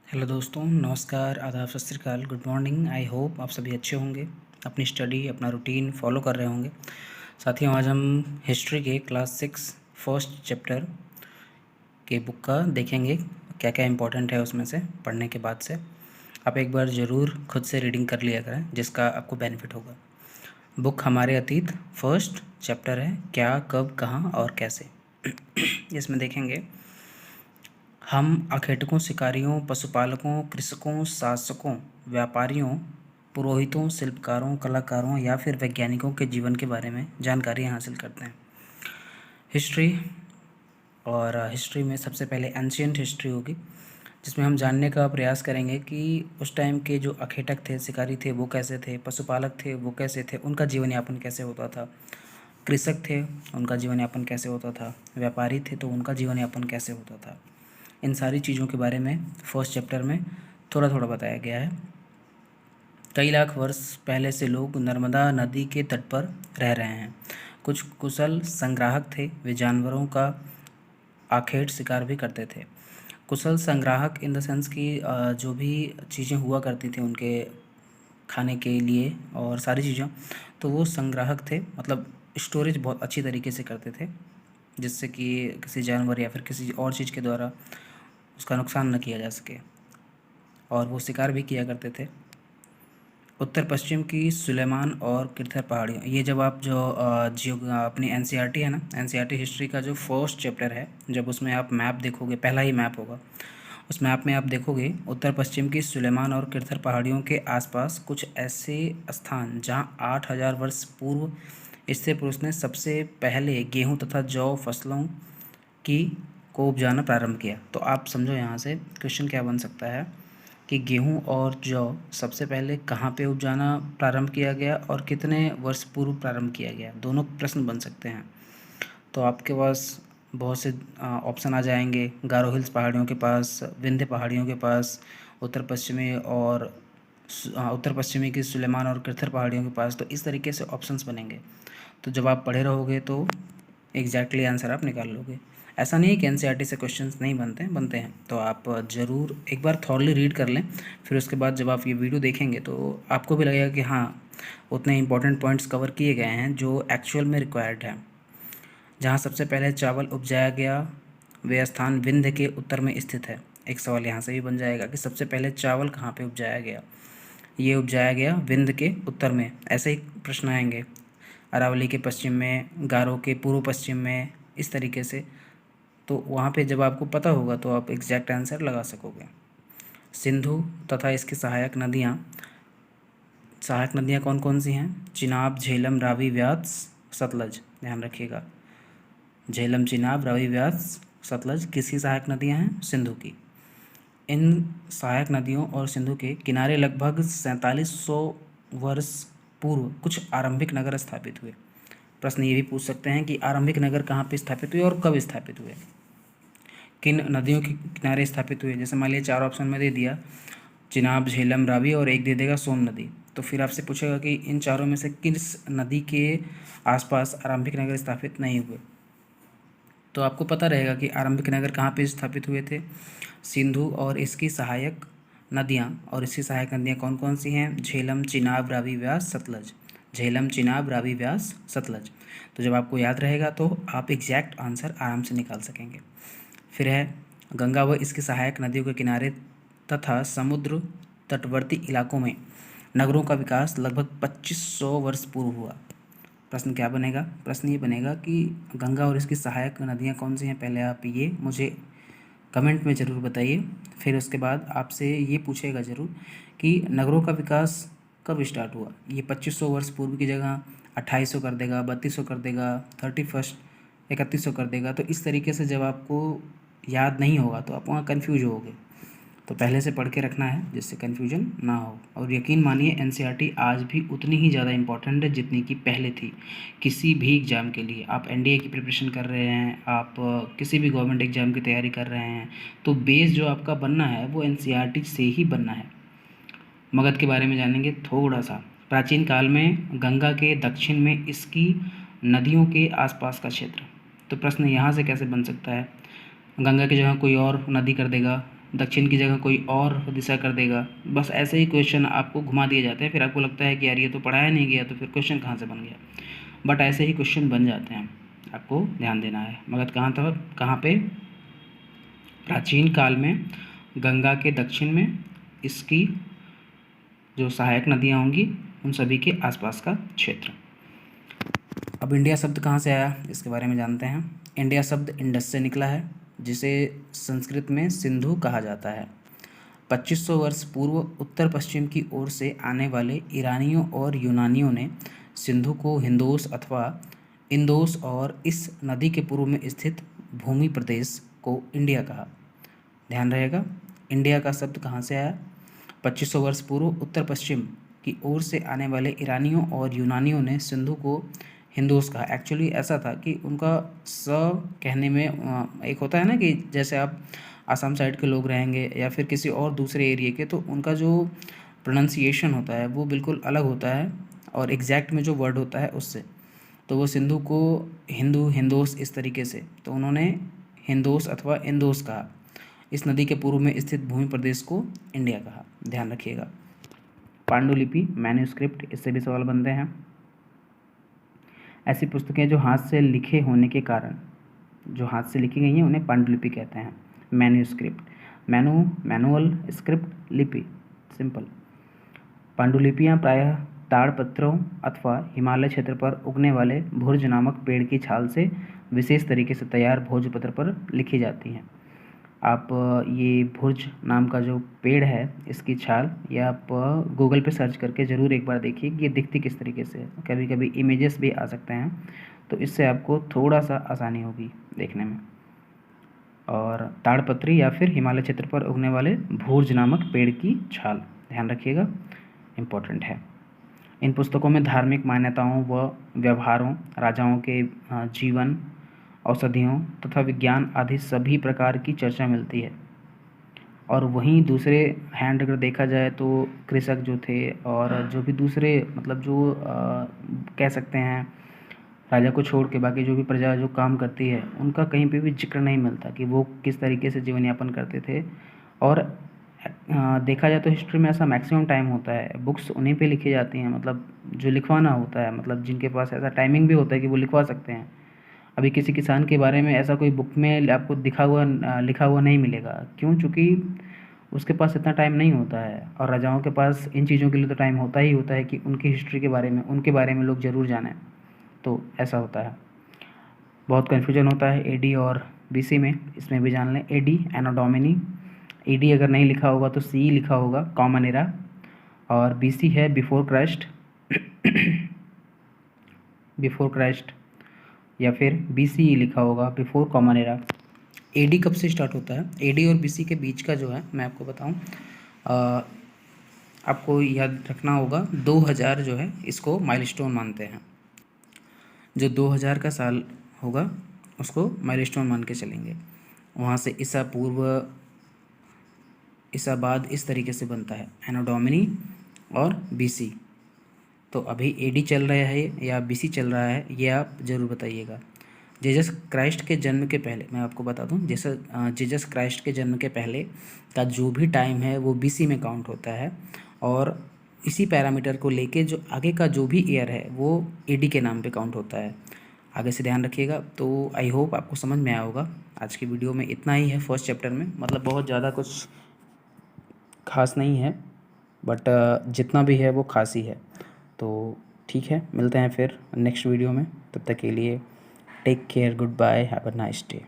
Hello दोस्तों, नमस्कार, आदाब, सत श्री अकाल, गुड मॉर्निंग। आई होप आप सभी अच्छे होंगे, अपनी स्टडी अपना रूटीन फॉलो कर रहे होंगे। साथियों, आज हम हिस्ट्री के क्लास 6 फर्स्ट चैप्टर के बुक का देखेंगे, क्या क्या इम्पोर्टेंट है उसमें से। पढ़ने के बाद से आप एक बार ज़रूर खुद से रीडिंग कर लिया करें, जिसका आपको बेनिफिट होगा। बुक हमारे अतीत फर्स्ट चैप्टर है, क्या, कब, कहाँ और कैसे। इसमें देखेंगे हम आखेटकों, शिकारियों, पशुपालकों, कृषकों, शासकों, व्यापारियों, पुरोहितों, शिल्पकारों, कलाकारों या फिर वैज्ञानिकों के जीवन के बारे में जानकारी हासिल करते हैं। हिस्ट्री हिस्ट्री में सबसे पहले एंशियंट हिस्ट्री होगी, जिसमें हम जानने का प्रयास करेंगे कि उस टाइम के जो अखेटक थे, शिकारी थे, वो कैसे थे, पशुपालक थे वो कैसे थे, उनका जीवन यापन कैसे होता था, कृषक थे उनका जीवन यापन कैसे होता था, व्यापारी थे तो उनका जीवन यापन कैसे होता था। इन सारी चीज़ों के बारे में फर्स्ट चैप्टर में थोड़ा थोड़ा बताया गया है। कई लाख वर्ष पहले से लोग नर्मदा नदी के तट पर रह रहे हैं। कुछ कुशल संग्राहक थे, वे जानवरों का आखेट शिकार भी करते थे। कुशल संग्राहक इन द सेंस कि जो भी चीज़ें हुआ करती थी उनके खाने के लिए और सारी चीज़ें, तो वो संग्राहक थे, मतलब स्टोरेज बहुत अच्छी तरीके से करते थे, जिससे कि किसी जानवर या फिर किसी और चीज़ के द्वारा उसका नुकसान न किया जा सके। और वो शिकार भी किया करते थे। उत्तर पश्चिम की सुलेमान और किरथर पहाड़ियों, ये जब आप जो अपनी एनसीईआरटी है ना, एनसीईआरटी हिस्ट्री का जो फर्स्ट चैप्टर है, जब उसमें आप मैप देखोगे, पहला ही मैप होगा, उस मैप में आप देखोगे उत्तर पश्चिम की सुलेमान और किरथर पहाड़ियों के आसपास कुछ ऐसे स्थान जहां 8,000 वर्ष पूर्व स्त्री पुरुष ने सबसे पहले गेहूं तथा जौ फसलों की को उपजाना प्रारंभ किया। तो आप समझो यहाँ से क्वेश्चन क्या बन सकता है कि गेहूं और जौ सबसे पहले कहाँ पे उपजाना प्रारंभ किया गया और कितने वर्ष पूर्व प्रारंभ किया गया। दोनों प्रश्न बन सकते हैं। तो आपके पास बहुत से ऑप्शन आ जाएंगे। गारो हिल्स पहाड़ियों के पास, विंध्य पहाड़ियों के पास, उत्तर पश्चिमी की सुलेमान और किरथर पहाड़ियों के पास। तो इस तरीके से ऑप्शंस बनेंगे। तो जब आप पढ़े रहोगे तो एग्जैक्टली आंसर आप निकाल लोगे। ऐसा नहीं है कि एनसीईआरटी से क्वेश्चंस नहीं बनते हैं। तो आप ज़रूर एक बार थॉरली रीड कर लें, फिर उसके बाद जब आप ये वीडियो देखेंगे तो आपको भी लगेगा कि हाँ, उतने इंपॉर्टेंट पॉइंट्स कवर किए गए हैं जो एक्चुअल में रिक्वायर्ड है। जहाँ सबसे पहले चावल उपजाया गया वे स्थान विंध्य के उत्तर में स्थित है। एक सवाल यहाँ से भी बन जाएगा कि सबसे पहले चावल कहाँ पे उपजाया गया। ये उपजाया गया विंध्य के उत्तर में। ऐसे ही प्रश्न आएंगे अरावली के पश्चिम में, गारो के पूर्व पश्चिम में, इस तरीके से। तो वहाँ पे जब आपको पता होगा तो आप एग्जैक्ट आंसर लगा सकोगे। सिंधु तथा इसकी सहायक नदियाँ कौन कौन सी हैं? चिनाब, झेलम, रावी, व्यास, सतलज। ध्यान रखिएगा, झेलम, चिनाब, रावी, व्यास, सतलज किसकी सहायक नदियाँ हैं? सिंधु की। इन सहायक नदियों और सिंधु के किनारे लगभग 4700 वर्ष पूर्व कुछ आरंभिक नगर स्थापित हुए। प्रश्न ये भी पूछ सकते हैं कि आरंभिक नगर कहाँ पे स्थापित हुए और कब स्थापित हुए, किन नदियों के किनारे स्थापित हुए। जैसे मान लीजिए 4 ऑप्शन में दे दिया, चिनाब, झेलम, रावी और एक दे देगा सोन नदी। तो फिर आपसे पूछेगा कि इन चारों में से किस नदी के आसपास आरंभिक नगर स्थापित नहीं हुए। तो आपको पता रहेगा कि आरंभिक नगर कहाँ पे स्थापित हुए थे। सिंधु और इसकी सहायक नदियाँ, और इसकी सहायक नदियाँ कौन कौन सी हैं? झेलम, चिनाब, रावी, व्यास, सतलज। झेलम, चिनाब, रावी, व्यास, सतलज। तो जब आपको याद रहेगा तो आप एग्जैक्ट आंसर आराम से निकाल सकेंगे। फिर है गंगा व इसकी सहायक नदियों के किनारे तथा समुद्र तटवर्ती इलाकों में नगरों का विकास लगभग 2500 वर्ष पूर्व हुआ। प्रश्न क्या बनेगा? प्रश्न ये बनेगा कि गंगा और इसकी सहायक नदियाँ कौन सी हैं। पहले आप ये मुझे कमेंट में ज़रूर बताइए। फिर उसके बाद आपसे ये पूछेगा ज़रूर कि नगरों का विकास कब स्टार्ट हुआ। ये 2500 वर्ष पूर्व की जगह 2800 कर देगा, 3200 कर देगा, 3100 कर देगा। तो इस तरीके से जब आपको याद नहीं होगा तो आप वहाँ कन्फ्यूज होगे। तो पहले से पढ़ के रखना है जिससे कन्फ्यूजन ना हो। और यकीन मानिए एनसीईआरटी आज भी उतनी ही ज़्यादा इम्पॉर्टेंट है जितनी कि पहले थी। किसी भी एग्ज़ाम के लिए, आप एनडीए की प्रिपरेशन कर रहे हैं, आप किसी भी गवर्नमेंट एग्ज़ाम की तैयारी कर रहे हैं, तो बेस जो आपका बनना है वो एनसीईआरटी से ही बनना है। मगध के बारे में जानेंगे थोड़ा सा। प्राचीन काल में गंगा के दक्षिण में इसकी नदियों के आसपास का क्षेत्र। तो प्रश्न यहाँ से कैसे बन सकता है? गंगा की जगह कोई और नदी कर देगा, दक्षिण की जगह कोई और दिशा कर देगा। बस ऐसे ही क्वेश्चन आपको घुमा दिए जाते हैं, फिर आपको लगता है कि यार ये तो पढ़ाया नहीं गया, तो फिर क्वेश्चन कहाँ से बन गया। बट ऐसे ही क्वेश्चन बन जाते हैं, आपको ध्यान देना है। मगध कहाँ पे? प्राचीन काल में गंगा के दक्षिण में इसकी जो सहायक नदियाँ होंगी उन सभी के आसपास का क्षेत्र। अब इंडिया शब्द कहाँ से आया इसके बारे में जानते हैं। इंडिया शब्द इंडस से निकला है, जिसे संस्कृत में सिंधु कहा जाता है। 2500 वर्ष पूर्व उत्तर पश्चिम की ओर से आने वाले ईरानियों और यूनानियों ने सिंधु को हिंदोस अथवा इंदोस और इस नदी के पूर्व में स्थित भूमि प्रदेश को इंडिया कहा। ध्यान रहेगा, इंडिया का शब्द कहाँ से आया? 2500 वर्ष पूर्व उत्तर पश्चिम की ओर से आने वाले ईरानियों और यूनानियों ने सिंधु को हिंदोस कहा। एक्चुअली ऐसा था कि उनका स कहने में एक होता है ना कि जैसे आप आसाम साइड के लोग रहेंगे या फिर किसी और दूसरे एरिया के, तो उनका जो प्रोनाउंसिएशन होता है वो बिल्कुल अलग होता है और एग्जैक्ट में जो वर्ड होता है उससे। तो वो सिंधु को हिंदू, हिंदोस इस तरीके से, तो उन्होंने हिंदोस अथवा इंदोस कहा। इस नदी के पूर्व में स्थित भूमि प्रदेश को इंडिया कहा। ध्यान रखिएगा। पांडुलिपि, मैन्यूस्क्रिप्ट, इससे भी सवाल बनते हैं। ऐसी पुस्तकें जो हाथ से लिखे होने के कारण, जो हाथ से लिखी गई हैं उन्हें पांडुलिपि कहते हैं। मैन्यूस्क्रिप्ट, मैनुअल, स्क्रिप्ट, लिपि, सिंपल। पांडुलिपियाँ प्रायः ताड़पत्रों अथवा हिमालय क्षेत्र पर उगने वाले भुर्ज नामक पेड़ की छाल से विशेष तरीके से तैयार भोजपत्र पर लिखी जाती हैं। आप ये भुर्ज नाम का जो पेड़ है इसकी छाल, ये आप गूगल पे सर्च करके ज़रूर एक बार देखिए कि ये दिखती किस तरीके से है। कभी कभी इमेजेस भी आ सकते हैं, तो इससे आपको थोड़ा सा आसानी होगी देखने में। और ताड़पत्री या फिर हिमालय क्षेत्र पर उगने वाले भुर्ज नामक पेड़ की छाल, ध्यान रखिएगा, इम्पोर्टेंट है। इन पुस्तकों में धार्मिक मान्यताओं व व्यवहारों, राजाओं के जीवन, औषधियों तथा विज्ञान आदि सभी प्रकार की चर्चा मिलती है। और वहीं दूसरे हैंड अगर देखा जाए तो कृषक जो थे और जो भी दूसरे मतलब जो कह सकते हैं राजा को छोड़ के बाकी जो भी प्रजा जो काम करती है उनका कहीं पे भी जिक्र नहीं मिलता कि वो किस तरीके से जीवन यापन करते थे। और देखा जाए तो हिस्ट्री में ऐसा मैक्सिमम टाइम होता है, बुक्स उन्हीं पे लिखी जाती हैं, मतलब जो लिखवाना होता है, मतलब जिनके पास ऐसा टाइमिंग भी होता है कि वो लिखवा सकते हैं। अभी किसी किसान के बारे में ऐसा कोई बुक में आपको लिखा हुआ नहीं मिलेगा। क्यों? चूँकि उसके पास इतना टाइम नहीं होता है, और राजाओं के पास इन चीज़ों के लिए तो टाइम होता ही होता है कि उनकी हिस्ट्री के बारे में, उनके बारे में लोग ज़रूर जानें। तो ऐसा होता है। बहुत कन्फ्यूजन होता है एडी और बीसी में, इसमें भी जान लें। एडी एनो डोमिनी, एडी अगर नहीं लिखा होगा तो सी लिखा होगा, कॉमन एरा। और बीसी है बिफोर क्राइस्ट बिफोर क्राइस्ट, या फिर बीसी लिखा होगा, बिफोर कॉमन एरा। एडी कब से स्टार्ट होता है? एडी और बीसी के बीच का जो है मैं आपको बताऊं, आपको याद रखना होगा 2000 जो है इसको माइलस्टोन मानते हैं। जो 2000 का साल होगा उसको माइलस्टोन मान के चलेंगे। वहाँ से ईसा पूर्व, ईसा बाद इस तरीके से बनता है, एनो डोमिनी और बीसी। तो अभी एडी चल रहा है या बीसी चल रहा है, ये आप ज़रूर बताइएगा। जीसस क्राइस्ट के जन्म के पहले, मैं आपको बता दूं, जीसस क्राइस्ट के जन्म के पहले का जो भी टाइम है वो बीसी में काउंट होता है, और इसी पैरामीटर को लेके जो आगे का जो भी ईयर है वो एडी के नाम पे काउंट होता है। आगे से ध्यान रखिएगा। तो आई होप आपको समझ में आया होगा। आज की वीडियो में इतना ही है फर्स्ट चैप्टर में, मतलब बहुत ज़्यादा कुछ खास नहीं है, बट जितना भी है वो खास ही है। तो ठीक है, मिलते हैं फिर नेक्स्ट वीडियो में। तब तक के लिए take care, goodbye, have a nice day.